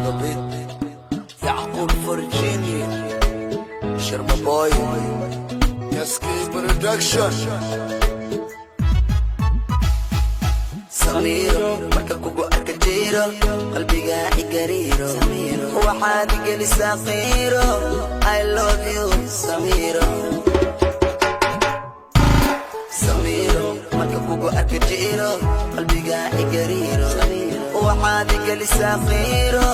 البيت يعقوب فرجيني شرمة بوي ياسكي برودكشن سميرو marka kugu arka jiro qalbiga igariiro waxaad igelisa qiiro I love you Samiro Samiro marka kugu arka jiro qalbiga igariiro waxaad igelisa qiiro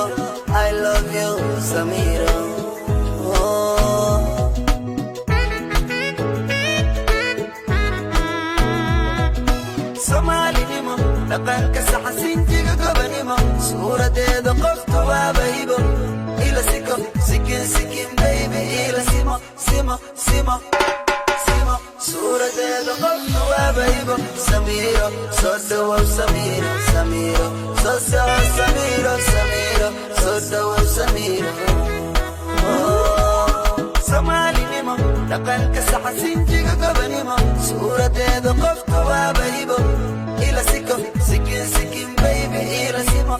I love you Samiro Somalinimo dhaqanka saxasintiga gabanimo suuradeeda qofta waa baybo ila siko sikin baby ila simo suuradeeda qofta waa baybo Samiro soo dhawow Samiro soo dhawow Samiro Somalinimo dhaqanka saxasintiga gabanimo suuradeeda qofta waa baybo ila siko sikin baby ila simo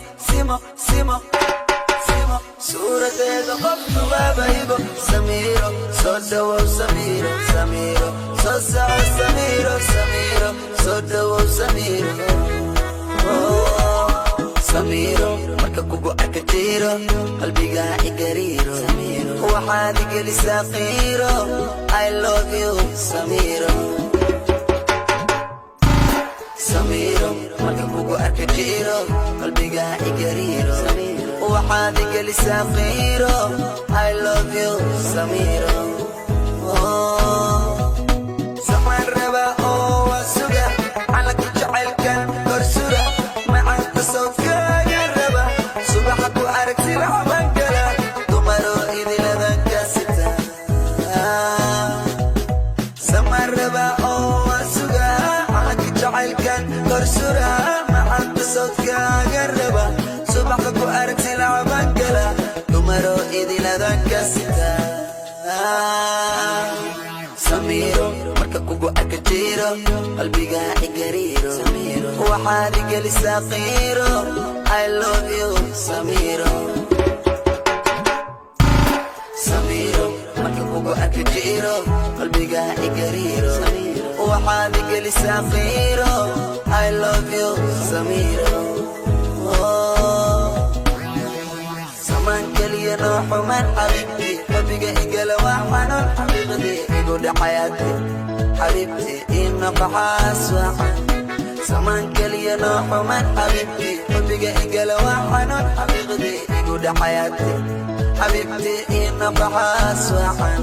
suuradeeda qofta waa baybo Samiro soo dhawow Samiro soo dhawow Samiro marka kugu arka jiro qalbiga igariiro waxaad igelisa qiiro I love you Samiro marka kugu arka jiro qalbiga igariiro waxaad igelisa qiiro I love you Samiro samaan raba oo waa suga calanka jacaylkan korsura macanta sawdkaaga raba subaxa ku aragti lacaban gala dumaro idiladan ka sita samaan raba oo waa suga calanka jacaylkan korsura macanta sawdkaaga raba subaxa ku aragti lacaban gala dumaro idiladan ka sita Samiro marka kugu arka jiro qalbiga igariiro waxaad igelisa qiiro I love you Samiro marka kugu arka jiro qalbiga igariiro waxaad igelisa qiiro I love you Samiro samaan kaliya noo xumaan xabiibti qalbiga igala waa xanuun xaqiiqdii igu dhacayati xabiibti inaqaxaas wacan samaan kaliya noo xumaan xabiibti qalbiga igala waa xanuun xaqiiqdii igu dhacayati xabiibti inaqaxaas wacan